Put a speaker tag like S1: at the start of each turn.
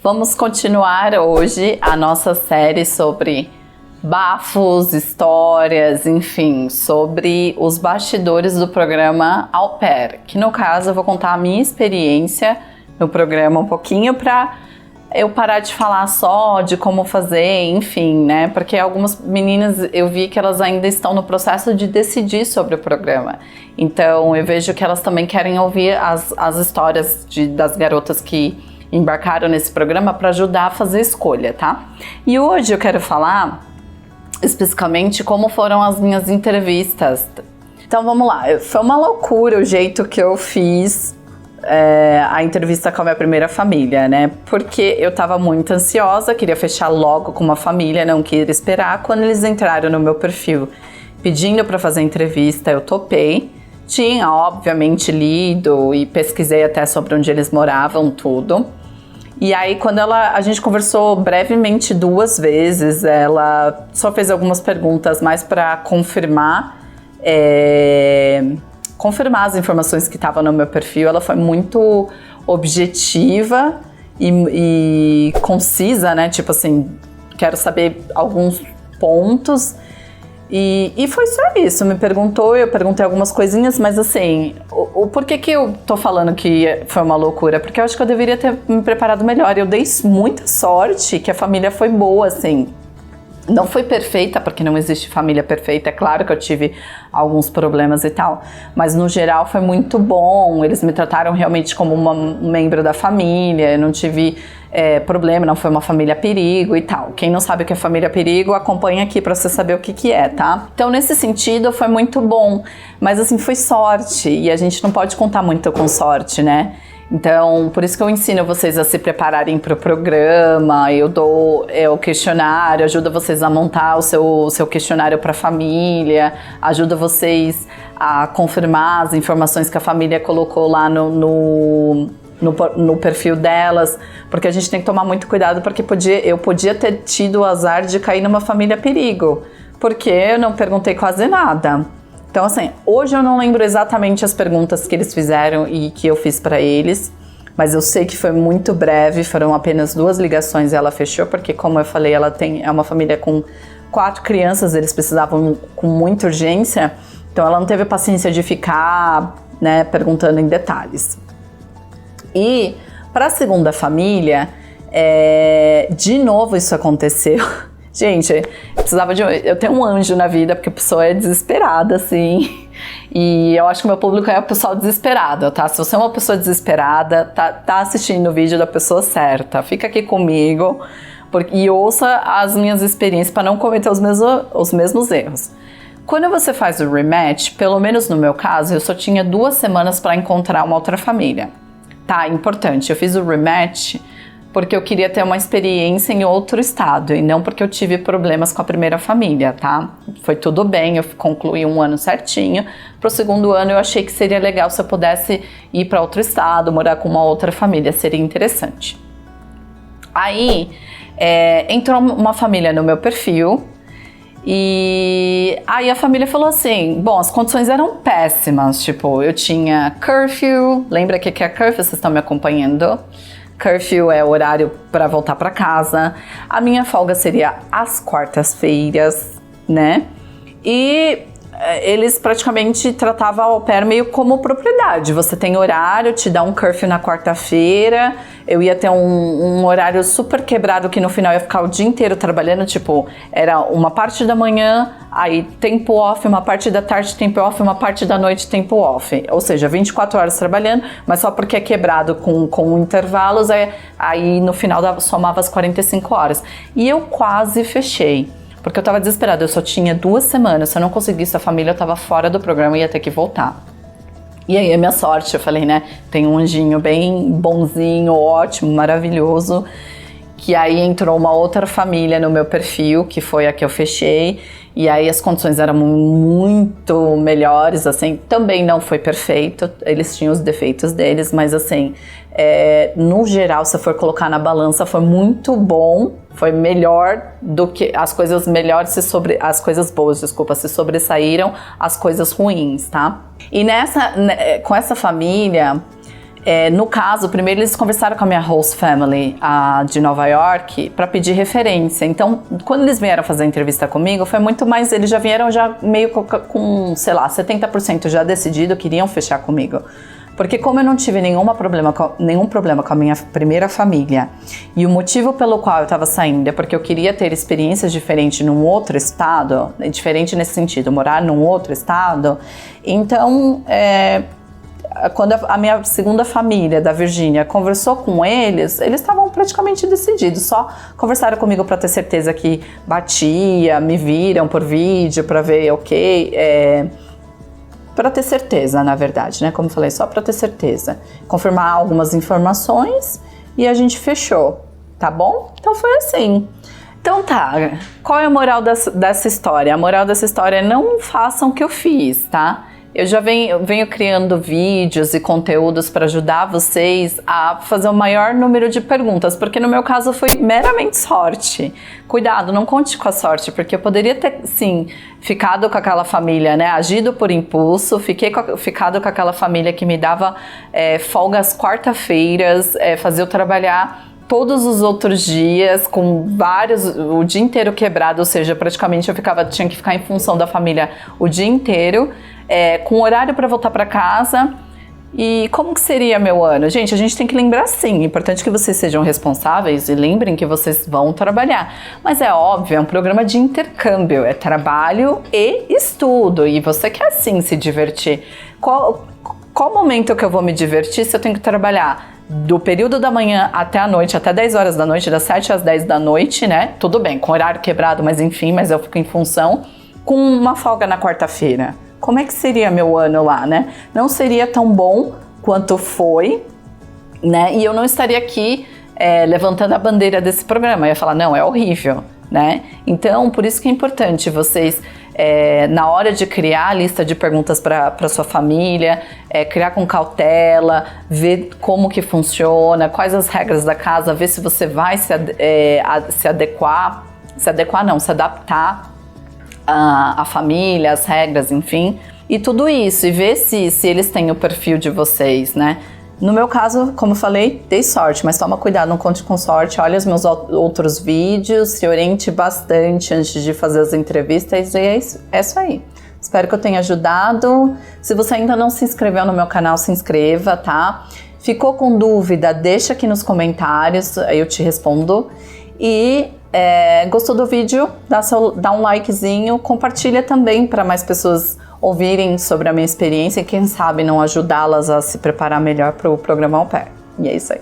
S1: Vamos continuar hoje a nossa série sobre bafos, histórias, enfim, sobre os bastidores do programa Au Pair, que no caso eu vou contar a minha experiência no programa um pouquinho para eu parar de falar só de como fazer, enfim, né? Porque algumas meninas eu vi que elas ainda estão no processo de decidir sobre o programa. Então eu vejo que elas também querem ouvir as histórias das garotas que embarcaram nesse programa para ajudar a fazer a escolha, tá? E hoje eu quero falar especificamente como foram as minhas entrevistas. Então vamos lá, foi uma loucura o jeito que eu fiz a entrevista com a minha primeira família, né? Porque eu tava muito ansiosa, queria fechar logo com uma família, não queria esperar. Quando eles entraram no meu perfil pedindo para fazer a entrevista, eu topei. Tinha, obviamente, lido e pesquisei até sobre onde eles moravam, tudo. E aí, quando a gente conversou brevemente 2 vezes, ela só fez algumas perguntas mais para confirmar as informações que estavam no meu perfil. Ela foi muito objetiva e concisa, né? Tipo assim, quero saber alguns pontos. E foi só isso, eu perguntei algumas coisinhas, mas assim, o porquê que eu tô falando que foi uma loucura? Porque eu acho que eu deveria ter me preparado melhor. Eu dei muita sorte que a família foi boa, assim. Não foi perfeita, porque não existe família perfeita, é claro que eu tive alguns problemas e tal, mas no geral foi muito bom, eles me trataram realmente como um membro da família, eu não tive problema, não foi uma família perigo e tal. Quem não sabe o que é família perigo, acompanha aqui pra você saber o que é, tá? Então nesse sentido foi muito bom, mas assim, foi sorte, e a gente não pode contar muito com sorte, né? Então, por isso que eu ensino vocês a se prepararem para o programa, eu dou o questionário, ajudo vocês a montar o seu questionário para a família, ajuda vocês a confirmar as informações que a família colocou lá no perfil delas, porque a gente tem que tomar muito cuidado, porque eu podia ter tido o azar de cair numa família perigo, porque eu não perguntei quase nada. Então, assim, hoje eu não lembro exatamente as perguntas que eles fizeram e que eu fiz para eles, mas eu sei que foi muito breve, foram apenas 2 ligações e ela fechou, porque, como eu falei, é uma família com 4 crianças, eles precisavam com muita urgência, então ela não teve paciência de ficar, né, perguntando em detalhes. E para a segunda família, de novo isso aconteceu. Gente, eu tenho um anjo na vida, porque a pessoa é desesperada, assim, e eu acho que o meu público é o pessoal desesperado, tá? Se você é uma pessoa desesperada, tá assistindo o vídeo da pessoa certa, fica aqui comigo e ouça as minhas experiências para não cometer os mesmos erros. Quando você faz o rematch, pelo menos no meu caso, eu só tinha 2 semanas para encontrar uma outra família. Tá, importante, eu fiz o rematch porque eu queria ter uma experiência em outro estado e não porque eu tive problemas com a primeira família, tá? Foi tudo bem, eu concluí 1 ano certinho. Pro 2º ano eu achei que seria legal se eu pudesse ir para outro estado, morar com uma outra família, seria interessante. Aí entrou uma família no meu perfil e aí a família falou assim, bom, as condições eram péssimas, tipo, eu tinha curfew, lembra o que é curfew? Vocês estão me acompanhando? Curfew é o horário para voltar para casa. A minha folga seria às quartas-feiras, né? E eles praticamente tratavam a au pair meio como propriedade. Você tem horário, te dá um curfew na quarta-feira. Eu ia ter um horário super quebrado que no final ia ficar o dia inteiro trabalhando. Tipo, era uma parte da manhã, aí tempo off, uma parte da tarde tempo off, uma parte da noite tempo off. Ou seja, 24 horas trabalhando, mas só porque é quebrado com intervalos, aí no final somava as 45 horas. E eu quase fechei. Porque eu tava desesperada, eu só tinha 2 semanas, se eu não conseguisse a família, eu tava fora do programa e ia ter que voltar. E aí a minha sorte, eu falei, né, tem um anjinho bem bonzinho, ótimo, maravilhoso, que aí entrou uma outra família no meu perfil, que foi a que eu fechei, e aí as condições eram muito melhores, assim, também não foi perfeito, eles tinham os defeitos deles, mas assim, no geral, se for colocar na balança, foi muito bom, foi melhor do que as coisas melhores, as coisas boas, desculpa, se sobressaíram as coisas ruins, tá? E com essa família, No caso, primeiro eles conversaram com a minha host family de Nova York para pedir referência. Então, quando eles vieram fazer a entrevista comigo, foi muito mais, eles já vieram já meio com, sei lá, 70% já decidido, queriam fechar comigo. Porque como eu não tive nenhum problema com a minha primeira família, e o motivo pelo qual eu estava saindo é porque eu queria ter experiências diferentes num outro estado, diferente nesse sentido, morar num outro estado, então, quando a minha segunda família, da Virgínia, conversou com eles estavam praticamente decididos, só conversaram comigo para ter certeza que batia, me viram por vídeo para ver, para ter certeza, na verdade, né? Como eu falei, só para ter certeza. Confirmar algumas informações e a gente fechou, tá bom? Então foi assim. Então tá, qual é a moral dessa história? A moral dessa história é não façam o que eu fiz, tá? Eu já venho criando vídeos e conteúdos para ajudar vocês a fazer o maior número de perguntas, porque no meu caso foi meramente sorte. Cuidado, não conte com a sorte, porque eu poderia ter, sim, ficado com aquela família, né, agido por impulso, ficado com aquela família que me dava folgas quarta-feiras, fazia eu trabalhar todos os outros dias, o dia inteiro quebrado, ou seja, praticamente eu tinha que ficar em função da família o dia inteiro, com horário para voltar para casa. E como que seria meu ano? Gente, a gente tem que lembrar sim, é importante que vocês sejam responsáveis e lembrem que vocês vão trabalhar. Mas é óbvio, é um programa de intercâmbio, é trabalho e estudo, e você quer sim se divertir. Qual momento que eu vou me divertir se eu tenho que trabalhar? Do período da manhã até a noite, até 10 horas da noite, das 7 às 10 da noite, né? Tudo bem, com horário quebrado, mas enfim, mas eu fico em função, com uma folga na quarta-feira. Como é que seria meu ano lá, né? Não seria tão bom quanto foi, né? E eu não estaria aqui levantando a bandeira desse programa. Eu ia falar, não, é horrível, né? Então, por isso que é importante vocês, na hora de criar a lista de perguntas para sua família, criar com cautela, ver como que funciona, quais as regras da casa, ver se você vai se adaptar a família, as regras, enfim, e tudo isso, e ver se eles têm o perfil de vocês, né? No meu caso, como eu falei, dei sorte, mas toma cuidado, não conte com sorte, olha os meus outros vídeos, se oriente bastante antes de fazer as entrevistas, e é isso aí. Espero que eu tenha ajudado. Se você ainda não se inscreveu no meu canal, se inscreva, tá? Ficou com dúvida, deixa aqui nos comentários, aí eu te respondo. E gostou do vídeo? Dá um likezinho, compartilha também para mais pessoas ouvirem sobre a minha experiência e quem sabe não ajudá-las a se preparar melhor para o programa Au Pair. E é isso aí.